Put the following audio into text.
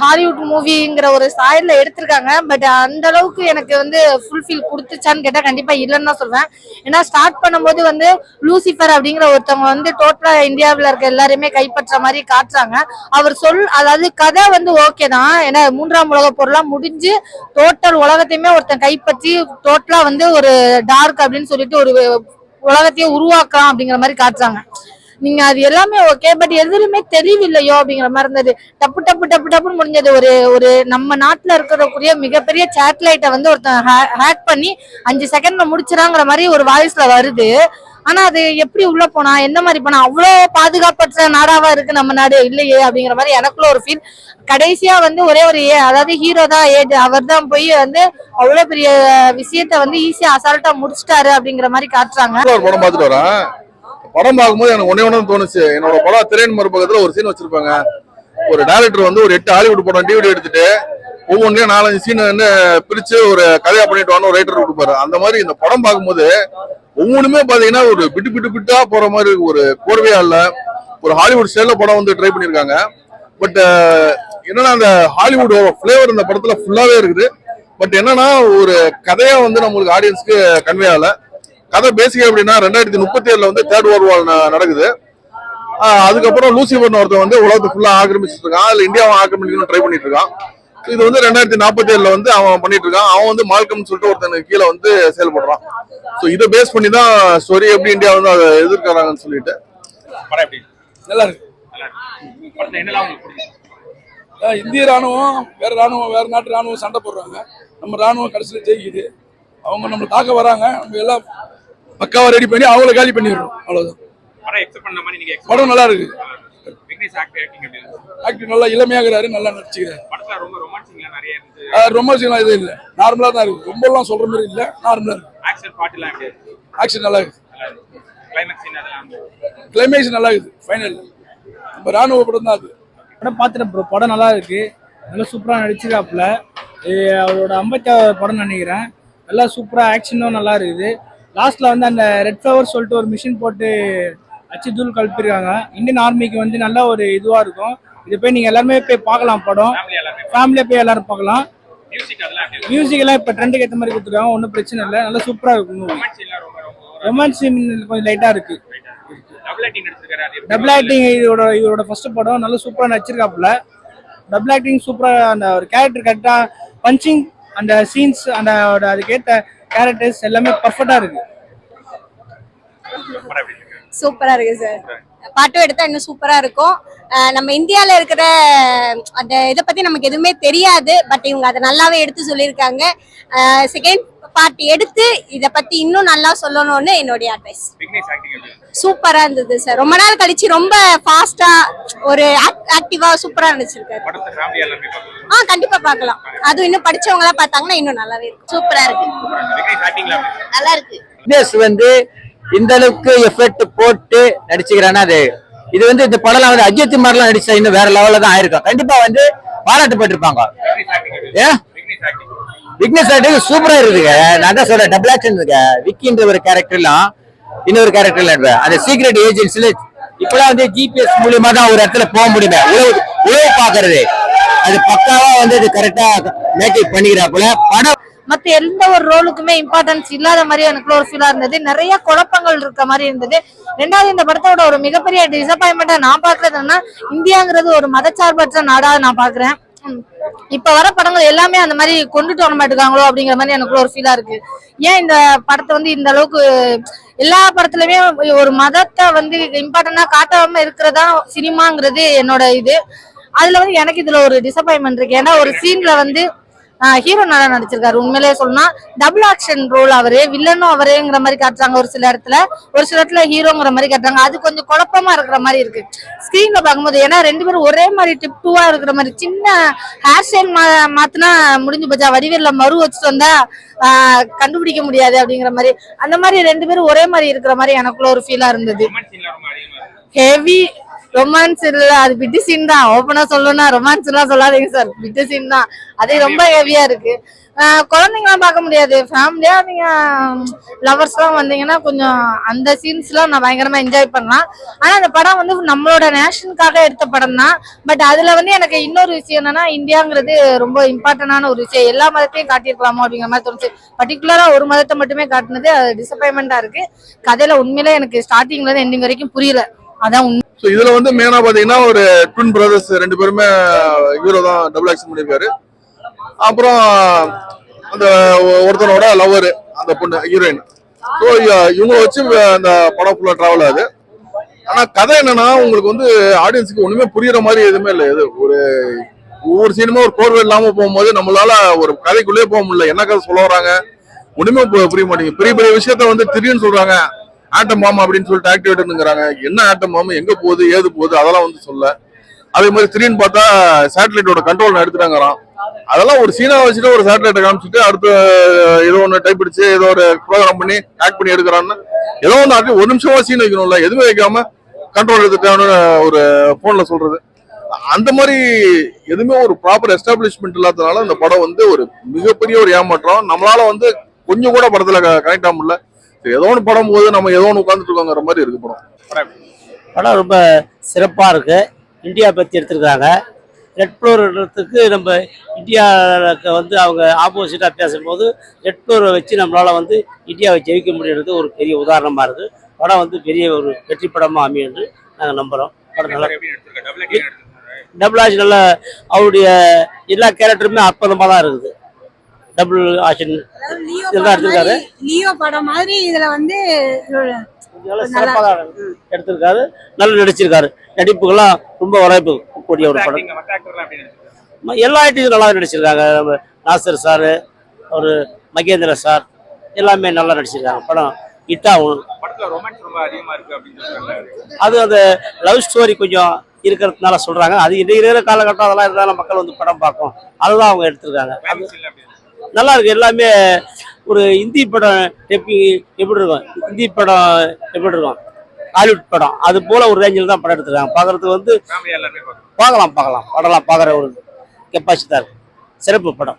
Hollywood மூவிங்கிற ஒரு சாயல்ல எடுத்திருக்காங்க. But அந்த அளவுக்கு எனக்கு வந்து ஃபுல்ஃபில் கொடுத்துச்சான்னு கேட்டா கண்டிப்பா இல்லைன்னு தான் சொல்வேன். ஏன்னா ஸ்டார்ட் பண்ணும்போது வந்து லூசிஃபர் அப்படிங்கிற ஒருத்தவங்க வந்து டோட்டலா இந்தியாவில் இருக்க எல்லாருமே கைப்பற்ற மாதிரி காட்டுறாங்க. அவர் அதாவது கதை வந்து ஓகே தான். ஏன்னா 3ஆம் உலக போர்லாம் முடிஞ்சு டோட்டல் உலகத்தையுமே ஒருத்தன் கைப்பற்றி டோட்டலா வந்து ஒரு டார்க் அப்படின்னு சொல்லிட்டு ஒரு உலகத்தையே உருவாக்கலாம் அப்படிங்கிற மாதிரி காட்டுறாங்க. நீங்க அது எல்லாமே ஓகே, பட் எதுவுமே தெளிவில்லையோ அப்படிங்கிற மாதிரி இருந்தது. டப்பு டப்பு டப்பு டப்புன்னு முடிஞ்சது. ஒரு நம்ம நாட்டுல இருக்கக்கூடிய மிகப்பெரிய சேட்டலைட்டை வந்து ஒருத்தன் ஹேக் பண்ணி 5 செகண்ட்ல முடிச்சிடாங்கிற மாதிரி ஒரு வாய்ஸ்ல வருது. ஆனா அது எப்படி உள்ள போனா, எந்த மாதிரி போனா, அவ்வளோ பாதுகாப்பற்ற நாடாவா இருக்கு நம்ம நாடு இல்லையே அப்படிங்கிற மாதிரி எனக்குள்ள ஒரு ஃபீல். கடைசியா வந்து ஒரே ஒரு அதாவது ஹீரோ தான் ஏஜ், அவர் தான் போய் வந்து அவ்வளவு பெரிய விஷயத்த வந்து ஈஸியா அசால்ட்டா முடிச்சிட்டாரு அப்படிங்கிற மாதிரி காட்டுறாங்க. படம் பார்த்துட்டு வரேன். படம் பார்க்கும்போது எனக்கு ஒன்னே தோணுச்சு. என்னோட படம் திரையின் மறுபக்கத்துல ஒரு சீன் வச்சிருப்பாங்க. ஒரு டைரக்டர் வந்து ஒரு 8 ஹாலிவுட் படம் டிவிடி எடுத்துட்டு ஒவ்வொன்றையும் 4-5 சீன் வந்து பிரிச்சு ஒரு கதையா பண்ணிட்டு வான்னு ஒரு ரைட்டர் கொடுப்பாரு. அந்த மாதிரி இந்த படம் பார்க்கும்போது ஒவ்வொன்றுமே பாத்தீங்கன்னா ஒரு பிட்டா போற மாதிரி ஒரு கோர்வையா இல்ல, ஒரு ஹாலிவுட் ஸ்டைல்ல படம் வந்து ட்ரை பண்ணிருக்காங்க. பட் என்னன்னா அந்த ஹாலிவுட் பிளேவர் இந்த படத்துல ஃபுல்லாவே இருக்குது. பட் என்னன்னா ஒரு கதையா வந்து நம்மளுக்கு ஆடியன்ஸ்க்கு கன்வே ஆகல. கதை பேசிக்க அப்படின்னா 2037 வந்து தேர்ட் வேர்ல்ட் வார் நடக்குது. அதுக்கப்புறம் லூசிஃபர் ஒருத்தன் வந்து உலகத்தை ஃபுல்லா ஆக்கிரமிச்சிட்டு இருக்கான். அதுல இந்தியாவை ஆக்கிரமிக்கணும்னு ட்ரை பண்ணிட்டு இருக்கான். இது வந்து 2047 வந்து அவன் பண்ணிட்டு இருக்கான். அவன் வந்து மால்கம் சொல்லிட்டு ஒருத்தனுக்கு கீழே வந்து செயல்படுறான். ஸோ இதை பேஸ் பண்ணி தான் ஸ்டோரி எப்படி இந்தியா வந்து அதை எதிர்க்கிறாங்கன்னு சொல்லிட்டு நல்லா இருக்கு. இந்திய ராணுவம் வேற நாட்டு ராணுவம் சண்டை போடுறாங்க. நம்ம ராணுவம் கடைசியில் ஜெயிக்குது. அவங்க நம்ம தாக்க வராங்க. நம்ம எல்லாம் பக்காவா ரெடி பண்ணி அவங்கள காலி பண்ணிடுறோம். அவ்வளவுதான். படம் நல்லா இருக்கு. ஆக்டிங் நல்லா இளமையாகிறாரு, நல்லா நடிச்சுக்கிறாரு. ரொமான்சிங்லாம் எதுவும் இல்லை, நார்மலா தான் இருக்கு. ரொம்ப எல்லாம் சொல்ற மாதிரி இல்ல, நார்மலா இருக்கு. ஆக்ஷன் நல்லா இருக்கு. கிளைமேக்ஸ் நல்லா இருக்குது. ஃபைனல் நம்ம ராணுவ படம் தான் அது. படம் பார்த்துட்டேன் ப்ரோ. படம் நல்லா இருக்கு. நல்லா சூப்பராக நடிச்சிருக்காப்புல. அவரோட 50வது படம் நினைக்கிறேன். நல்லா சூப்பராக ஆக்ஷனும் நல்லா இருக்குது. லாஸ்ட்ல வந்து அந்த ரெட் ஃப்ளவர் சொல்லிட்டு ஒரு மிஷின் போட்டு அச்சு தூள் கலப்பிருக்காங்க. இந்தியன் ஆர்மிக்கு வந்து நல்ல ஒரு இதுவாக இருக்கும். இது போய் நீங்கள் எல்லாருமே போய் பார்க்கலாம். படம் ஃபேமிலியாக போய் எல்லாரும் பார்க்கலாம். மியூசிக் எல்லாம் இப்போ ட்ரெண்டுக்கு ஏற்ற மாதிரி கொடுத்துருக்காங்க. ஒன்றும் பிரச்சனை இல்லை, நல்லா சூப்பராக இருக்கும். ரொமான்ஸ் கொஞ்சம் லைட்டாக இருக்கு. டபுள் ஆக்டிங் இவரோட ஃபர்ஸ்ட் படம். நல்லா சூப்பராக நடிச்சிருக்காப்புல. டபுள் ஆக்டிங் சூப்பராக. அந்த ஒரு கேரக்டர் கரெக்டாக பஞ்சிங், அந்த சீன்ஸ், அந்த அதுக்கேற்ற கேரக்டர்ஸ் எல்லாமே பர்ஃபெக்டா இருக்கு. சூப்பரா இருக்கு சார். பாட்டும் எடுத்தா இன்னும் சூப்பரா இருக்கும். நம்ம இந்தியால இருக்கிற அந்த இதை பத்தி நமக்கு எதுவுமே தெரியாது. பட் இவங்க அதை நல்லாவே எடுத்து சொல்லியிருக்காங்க. செகண்ட் பார்ட் எடுத்து இதை பத்தி இன்னும் நல்லா சொல்லணும்னு என்னுடைய அட்வைஸ். சூப்பரா இருந்தது சார். ரொம்ப நாள் கழிச்சு ரொம்ப ஃபாஸ்டா ஒரு ஆக்டிவா சூப்பரா நடிச்சிருக்காரு. கண்டிப்பா பார்க்கலாம். அதுவும் இன்னும் படிச்சவங்க எல்லாம் பார்த்தாங்கன்னா இன்னும் நல்லாவே இருக்கும். சூப்பரா இருக்கு. நல்லா இருக்கு. வந்து இந்த அளவுக்கு எஃபெக்ட் போட்டு நடிச்சுக்கிறானா அது இது வந்து இந்த படம் வந்து அஜித் மாதிரிலாம் நடிச்சா இன்னும் வேற லெவல்ல தான் ஆயிருக்கும். கண்டிப்பா வந்து பாராட்டப்பட்டிருப்பாங்க. விக்னேஷ் ஆக்டிங் சூப்பரா இருக்குங்க. நான் தான் சொல்றேன், டபுள் ஆக்ஷன் இருக்கு. விக்கின்ற ஒரு கேரக்டர்லாம் இன்னொரு கேரக்டர்ல அந்த சீக்ரெட் ஏஜென்சில இப்பெல்லாம் வந்து ஜிபிஎஸ் மூலியமா தான் ஒரு இடத்துல போக முடியுமே. உழவு பாக்குறது அது பக்காவா வந்து அது கரெக்டா மேக்கப் பண்ணிக்கிறாப்புல. படம் மத்த எந்த ஒரு ரோலுக்குமே இம்பார்ட்டன்ஸ் இல்லாத மாதிரி எனக்கு ஒரு ஃபீலா இருந்தது. நிறைய குழப்பங்கள் இருக்க மாதிரி இருந்தது. ரெண்டாவது, இந்த படத்தோட ஒரு மிகப்பெரிய டிசப்பாயின்மெண்டா நான் பாக்குறதுன்னா, இந்தியாங்கிறது ஒரு மதச்சார்பற்ற நாடா நான் பாக்குறேன். இப்ப வர படங்கள் எல்லாமே அந்த மாதிரி கொண்டுட்டு வர மாட்டேங்காங்களோ அப்படிங்கிற மாதிரி எனக்கு ஒரு ஃபீலா இருக்கு. ஏன் இந்த படத்தை வந்து இந்த அளவுக்கு எல்லா படத்துலயுமே ஒரு மதத்தை வந்து இம்பார்ட்டன்டா காட்டாம இருக்கிறதா சினிமாங்கிறது என்னோட இது. அதுல வந்து எனக்கு இதுல ஒரு டிசப்பாயின்மெண்ட் இருக்கு. ஏன்னா ஒரு சீன்ல வந்து ஹீரோ நல்லா நடிச்சிருக்காரு. உண்மையிலேயே சொல்லணும்னா டபுள் ஆக்ஷன் ரோல் அவரு, வில்லனும் அவரேங்கிற மாதிரி காட்டுறாங்க ஒரு சில இடத்துல ஹீரோங்கிற மாதிரி காட்டுறாங்க. அது கொஞ்சம் குழப்பமா இருக்கிற மாதிரி இருக்கு ஸ்கிரீன்ல பார்க்கும்போது. ஏன்னா 2 பேரும் ஒரே மாதிரி டிப் டூவா இருக்கிற மாதிரி, சின்ன ஹேர் ஸ்டைல் மாத்தினா முடிஞ்சு போச்சா, வடிவேல்ல மறு வச்சுட்டு வந்தா கண்டுபிடிக்க முடியாது அப்படிங்கிற மாதிரி, அந்த மாதிரி 2 பேரும் ஒரே மாதிரி இருக்கிற மாதிரி எனக்குள்ள ஒரு ஃபீலா இருந்தது. ஹெவி ரொமான்ஸ் இல்ல, அது பிட்டு சீன் தான். ஓப்பனா சொல்லணும்னா ரொமான்ஸ் எல்லாம் சொல்லாதீங்க சார், பிட்டு சீன் தான். அது ரொம்ப ஹெவியா இருக்கு. குழந்தைங்களாம் பார்க்க முடியாது, ஃபேமிலியா நீங்க லவர்ஸ் எல்லாம் வந்தீங்கன்னா கொஞ்சம் அந்த சீன்ஸ் எல்லாம் நான் பயங்கரமா என்ஜாய் பண்ணலாம். ஆனா அந்த படம் வந்து நம்மளோட நேஷனுக்காக எடுத்த படம் தான். பட் அதுல வந்து எனக்கு இன்னொரு விஷயம் என்னன்னா, இந்தியாங்கிறது ரொம்ப இம்பார்ட்டன்டான ஒரு விஷயம். எல்லா மதத்தையும் காட்டியிருக்கலாமோ அப்படிங்கிற மாதிரி தோணுச்சு. பர்டிகுலரா ஒரு மதத்தை மட்டுமே காட்டினது அது டிசப்பாயின்மெண்டா இருக்கு. கதையில உண்மையிலே எனக்கு ஸ்டார்டிங்ல இருந்து எண்டிங் வரைக்கும் புரியல. அதான் உண்மை. ஸோ இதுல வந்து மெயினா பாத்தீங்கன்னா ஒரு ட்வின் பிரதர்ஸ் 2 பேருமே ஹீரோ தான் டபுள் ஆக்ஷன் பண்ணியிருக்காரு. அப்புறம் அந்த ஒருத்தனோட லவர் அந்த பொண்ணு ஹீரோயின். ஸோ இவங்க வச்சு அந்த படம் ஃபுல்லா டிராவல் ஆகுது. ஆனா கதை என்னன்னா, உங்களுக்கு வந்து ஆடியன்ஸுக்கு ஒண்ணுமே புரியுற மாதிரி எதுவுமே இல்லை. இது ஒரு ஒவ்வொரு சீனுமே ஒரு கோர்வை இல்லாம போகும்போது நம்மளால ஒரு கதைக்குள்ளே போக முடியல. என்ன கதை சொல்ல வராங்க ஒண்ணுமே புரிய மாட்டேங்குது. பெரிய பெரிய விஷயத்த வந்து திடீர்னு சொல்றாங்க, ஆட்டம் பாம் அப்படின்னு சொல்லிட்டு ஆக்டிவேட்டுங்கிறாங்க. என்ன ஆட்டம் பாம், எங்க போகுது, ஏது போகுது, அதெல்லாம் வந்து சொல்ல. அதே மாதிரி திடீர்னு பார்த்தா சேட்டலைட்டோட கண்ட்ரோல் எடுத்துட்டாங்கறான். அதெல்லாம் ஒரு சீனா வச்சுட்டு ஒரு சேட்டலைட்டை காமிச்சிட்டு அடுத்த ஏதோ ஒன்று டைப் அடிச்சு ஏதோ ஒரு ப்ரோக்ராம் பண்ணி ஆக்ட் பண்ணி எடுக்கிறான்னு ஏதோ ஒன்று ஒரு நிமிஷமா சீன் வைக்கணும்ல, எதுவுமே வைக்காம கண்ட்ரோல் எடுத்துட்டான்னு ஒரு போன்ல சொல்றது. அந்த மாதிரி எதுவுமே ஒரு ப்ராப்பர் எஸ்டாப்ளிஷ்மெண்ட் இல்லாதனால இந்த படம் வந்து ஒரு மிகப்பெரிய ஒரு ஏமாற்றம். நம்மளால வந்து கொஞ்சம் கூட படத்துல கனெக்ட் ஆக முடியல. ஏதோ ஒன்று படம் போது நம்ம ஏதோ ஒன்று உட்காந்துட்டு இருக்கோங்கிற மாதிரி இருக்கு படம். படம் ரொம்ப சிறப்பாக இருக்கு. இந்தியா பற்றி எடுத்திருக்காங்க. ரெட் ஃப்ளோர்ன்றதுக்கு நம்ம இந்தியாவுக்கு வந்து அவங்க ஆப்போசிட்டாக பேசும்போது ரெட் ஃப்ளோரை வச்சு நம்மளால் வந்து இந்தியாவை ஜெயிக்க முடியுறது ஒரு பெரிய உதாரணமாக இருக்குது. படம் வந்து பெரிய ஒரு வெற்றி படமாக அமையும் என்று நாங்கள் நம்புகிறோம். படம் நல்லா டபுள் ஆக்ஷன் நல்லா, அவருடைய எல்லா கேரக்டருமே அற்புதமாக தான் இருக்குது. டபுள் ஆக்ஷன் இதெல்லாம் எடுத்திருக்காரு. லியோ படம் மாதிரி இதுல வந்து சிறப்பாக தான் எடுத்திருக்காரு. நல்லா நடிச்சிருக்காரு. நடிப்புகள்லாம் ரொம்ப வரவேற்பு கூடிய ஒரு படம். எல்லா ஆக்டிங்கும் நல்லா நடிச்சிருக்காங்க. நம்ம நாசர் சார், ஒரு மகேந்திர சார் எல்லாமே நல்லா நடிச்சிருக்காங்க. படம் ஹிட்டாகும். அது அந்த லவ் ஸ்டோரி கொஞ்சம் இருக்கிறதுனால சொல்றாங்க. அது இருக்கிற காலகட்டம் அதெல்லாம் இருந்தாலும் மக்கள் வந்து படம் பார்க்கும். அதுதான் அவங்க எடுத்திருக்காங்க. நல்லா இருக்கு. எல்லாமே ஒரு ஹிந்தி படம் எப்படி இருக்கும், ஹிந்தி படம் எப்படி இருக்கும், ஹாலிவுட் படம் அது போல ஒரு ரேஞ்சில் தான் படம் எடுத்துருக்காங்க. பார்க்கறதுக்கு வந்து பார்க்கலாம் படம்லாம் பார்க்குற ஒரு கெப்பாசிட்டி தான் இருக்கு. சிறப்பு படம்.